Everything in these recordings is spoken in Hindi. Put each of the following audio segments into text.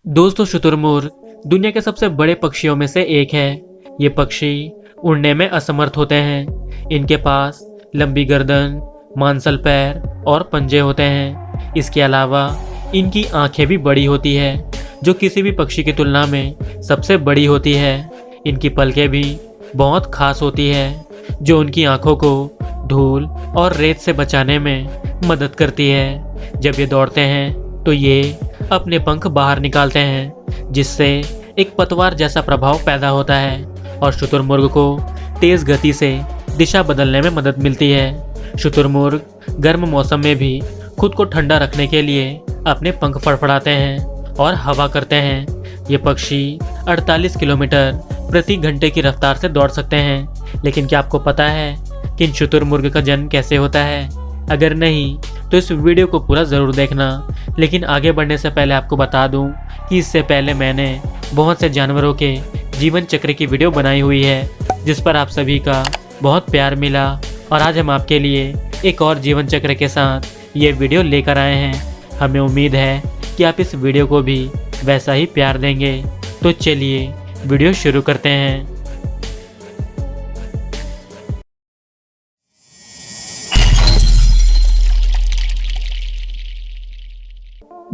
दोस्तों, शुतुरमुर्ग दुनिया के सबसे बड़े पक्षियों में से एक है। ये पक्षी उड़ने में असमर्थ होते हैं। इनके पास लंबी गर्दन, मांसल पैर और पंजे होते हैं। इसके अलावा इनकी आंखें भी बड़ी होती है, जो किसी भी पक्षी की तुलना में सबसे बड़ी होती है। इनकी पलकें भी बहुत खास होती है, जो उनकी आंखों को धूल और रेत से बचाने में मदद करती है। जब ये दौड़ते हैं तो ये अपने पंख बाहर निकालते हैं, जिससे एक पतवार जैसा प्रभाव पैदा होता है और शुतुरमुर्ग को तेज गति से दिशा बदलने में मदद मिलती है। शुतुरमुर्ग गर्म मौसम में भी खुद को ठंडा रखने के लिए अपने पंख फड़फड़ाते हैं और हवा करते हैं। ये पक्षी 48 किलोमीटर प्रति घंटे की रफ्तार से दौड़ सकते हैं। लेकिन क्या आपको पता है कि इन शुतुरमुर्ग का जन्म कैसे होता है? अगर नहीं तो इस वीडियो को पूरा ज़रूर देखना। लेकिन आगे बढ़ने से पहले आपको बता दूं कि इससे पहले मैंने बहुत से जानवरों के जीवन चक्र की वीडियो बनाई हुई है, जिस पर आप सभी का बहुत प्यार मिला। और आज हम आपके लिए एक और जीवन चक्र के साथ ये वीडियो लेकर आए हैं। हमें उम्मीद है कि आप इस वीडियो को भी वैसा ही प्यार देंगे। तो चलिए वीडियो शुरू करते हैं।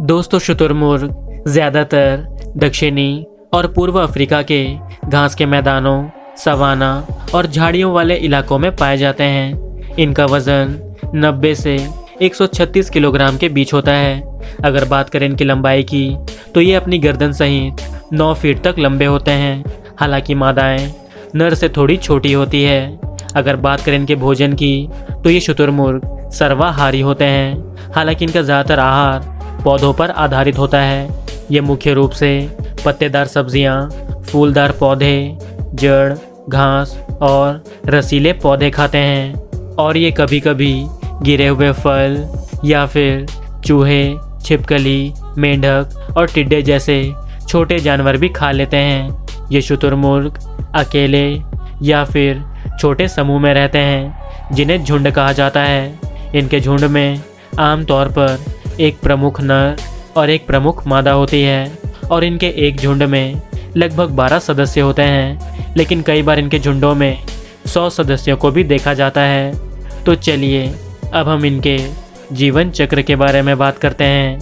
दोस्तों, शुतुरमुर्ग ज़्यादातर दक्षिणी और पूर्व अफ्रीका के घास के मैदानों, सवाना और झाड़ियों वाले इलाकों में पाए जाते हैं। इनका वज़न 90 से 136 किलोग्राम के बीच होता है। अगर बात करें इनकी लंबाई की तो ये अपनी गर्दन सहित 9 फीट तक लंबे होते हैं। हालांकि मादाएं नर से थोड़ी छोटी होती है। अगर बात करें इनके भोजन की तो ये शुतुरमुर्ग सर्वाहारी होते हैं। हालांकि इनका ज़्यादातर आहार पौधों पर आधारित होता है। ये मुख्य रूप से पत्तेदार सब्जियां, फूलदार पौधे, जड़, घास और रसीले पौधे खाते हैं। और ये कभी कभी गिरे हुए फल या फिर चूहे, छिपकली, मेंढक और टिड्डे जैसे छोटे जानवर भी खा लेते हैं। ये शुतुरमुर्ग अकेले या फिर छोटे समूह में रहते हैं, जिन्हें झुंड कहा जाता है। इनके झुंड में आमतौर पर एक प्रमुख नर और एक प्रमुख मादा होती है और इनके एक झुंड में लगभग 12 सदस्य होते हैं। लेकिन कई बार इनके झुंडों में 100 सदस्यों को भी देखा जाता है। तो चलिए अब हम इनके जीवन चक्र के बारे में बात करते हैं।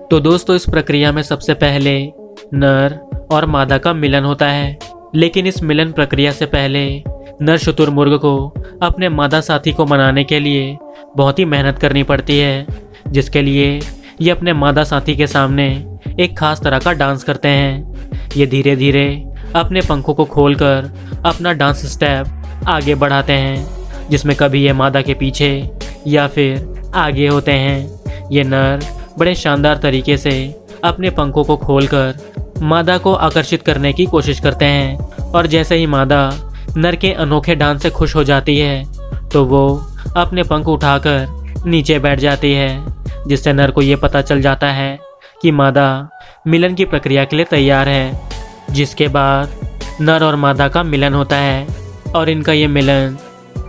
तो दोस्तों, इस प्रक्रिया में सबसे पहले नर और मादा का मिलन होता है। लेकिन इस मिलन प्रक्रिया से पहले नर शुतुरमुर्ग को अपने मादा साथी को मनाने के लिए बहुत ही मेहनत करनी पड़ती है, जिसके लिए ये अपने मादा साथी के सामने एक खास तरह का डांस करते हैं। ये धीरे धीरे अपने पंखों को खोलकर अपना डांस स्टेप आगे बढ़ाते हैं, जिसमें कभी ये मादा के पीछे या फिर आगे होते हैं। ये नर बड़े शानदार तरीके से अपने पंखों को खोलकर मादा को आकर्षित करने की कोशिश करते हैं। और जैसे ही मादा नर के अनोखे डांस से खुश हो जाती है तो वो अपने पंख उठाकर नीचे बैठ जाती है, जिससे नर को ये पता चल जाता है कि मादा मिलन की प्रक्रिया के लिए तैयार है। जिसके बाद नर और मादा का मिलन होता है और इनका ये मिलन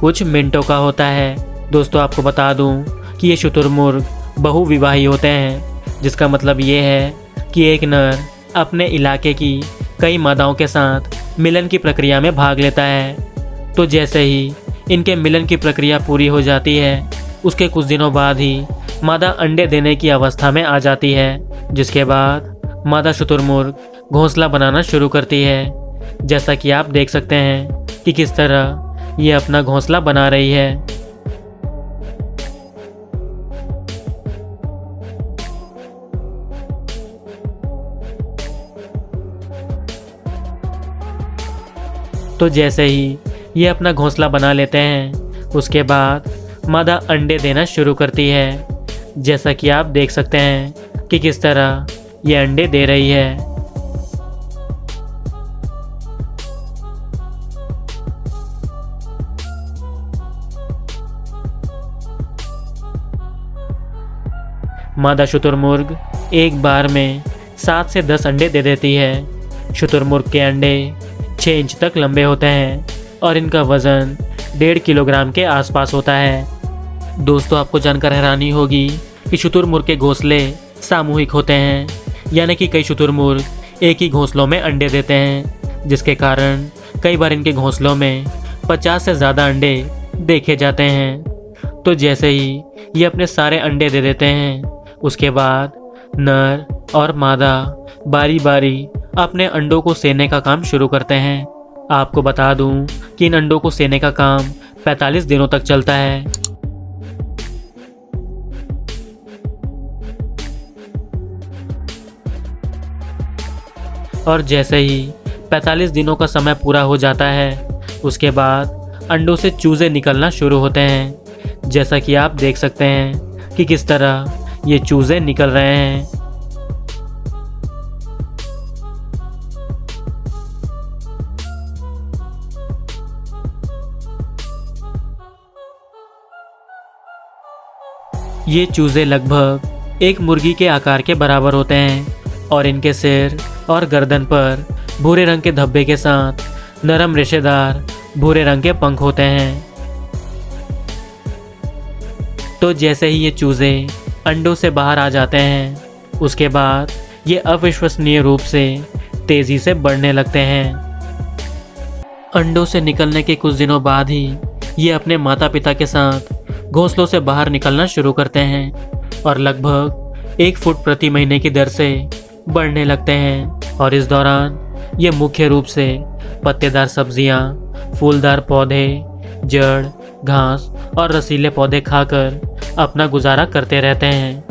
कुछ मिनटों का होता है। दोस्तों, आपको बता दूं कि ये शुतुरमुर्ग बहुविवाही होते हैं, जिसका मतलब ये है कि एक नर अपने इलाके की कई मादाओं के साथ मिलन की प्रक्रिया में भाग लेता है। तो जैसे ही इनके मिलन की प्रक्रिया पूरी हो जाती है, उसके कुछ दिनों बाद ही मादा अंडे देने की अवस्था में आ जाती है, जिसके बाद मादा शुतुरमुर्ग घोंसला बनाना शुरू करती है। जैसा कि आप देख सकते हैं कि किस तरह ये अपना घोंसला बना रही है। तो जैसे ही ये अपना घोंसला बना लेते हैं, उसके बाद मादा अंडे देना शुरू करती है। जैसा कि आप देख सकते हैं कि किस तरह ये अंडे दे रही है। मादा शुतुरमुर्ग एक बार में 7 से 10 अंडे दे देती है। शुतुरमुर्ग के अंडे 6 इंच तक लंबे होते हैं और इनका वज़न 1.5 किलोग्राम के आसपास होता है। दोस्तों, आपको जानकर हैरानी होगी कि शुतुरमुर्ग के घोंसले सामूहिक होते हैं, यानी कि कई शुतुरमुर्ग एक ही घोंसलों में अंडे देते हैं, जिसके कारण कई बार इनके घोंसलों में 50 से ज़्यादा अंडे देखे जाते हैं। तो जैसे ही ये अपने सारे अंडे दे देते हैं, उसके बाद नर और मादा बारी बारी अपने अंडों को सेने का काम शुरू करते हैं। आपको बता दूं कि इन अंडों को सेने का काम 45 दिनों तक चलता है। और जैसे ही 45 दिनों का समय पूरा हो जाता है, उसके बाद अंडों से चूजे निकलना शुरू होते हैं। जैसा कि आप देख सकते हैं कि किस तरह ये चूजे निकल रहे हैं। ये चूजे लगभग एक मुर्गी के आकार के बराबर होते हैं और इनके सिर और गर्दन पर भूरे रंग के धब्बे के साथ नरम रेशेदार भूरे रंग के पंख होते हैं। तो जैसे ही ये चूजे अंडों से बाहर आ जाते हैं, उसके बाद ये अविश्वसनीय रूप से तेजी से बढ़ने लगते हैं। अंडों से निकलने के कुछ दिनों बाद ही ये अपने माता पिता के साथ घोंसलों से बाहर निकलना शुरू करते हैं और लगभग 1 फुट प्रति महीने की दर से बढ़ने लगते हैं। और इस दौरान ये मुख्य रूप से पत्तेदार सब्जियां, फूलदार पौधे, जड़, घास और रसीले पौधे खाकर अपना गुजारा करते रहते हैं।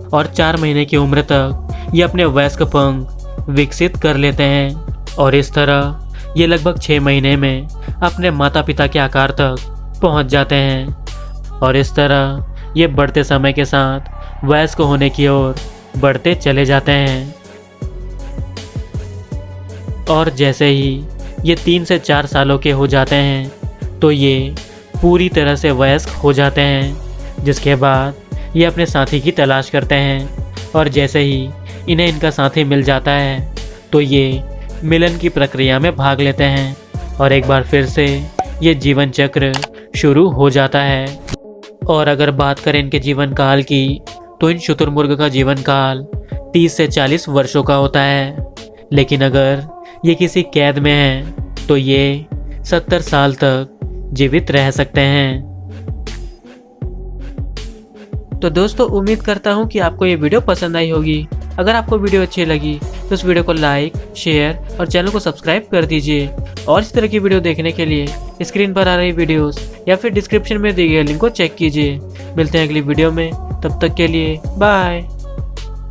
और 4 महीने की उम्र तक ये अपने वयस्क पंख विकसित कर लेते हैं और इस तरह ये लगभग 6 महीने में अपने माता पिता के आकार तक पहुंच जाते हैं। और इस तरह ये बढ़ते समय के साथ वयस्क होने की ओर बढ़ते चले जाते हैं। और जैसे ही ये 3 से 4 सालों के हो जाते हैं, तो ये पूरी तरह से वयस्क हो जाते हैं, जिसके बाद ये अपने साथी की तलाश करते हैं। और जैसे ही इन्हें इनका साथी मिल जाता है, तो ये मिलन की प्रक्रिया में भाग लेते हैं और एक बार फिर से ये जीवन चक्र शुरू हो जाता है। और अगर बात करें इनके जीवन काल की, तो इन शुतुरमुर्ग का जीवन काल 30 से 40 वर्षों का होता है। लेकिन अगर ये किसी कैद में है, तो ये 70 साल तक जीवित रह सकते हैं। तो दोस्तों, उम्मीद करता हूँ कि आपको ये वीडियो पसंद आई होगी। अगर आपको वीडियो अच्छी लगी तो इस वीडियो को लाइक, शेयर और चैनल को सब्सक्राइब कर दीजिए। और इस तरह की वीडियो देखने के लिए स्क्रीन पर आ रही वीडियोस या फिर डिस्क्रिप्शन में दिए गए लिंक को चेक कीजिए। मिलते हैं अगली वीडियो में, तब तक के लिए बाय।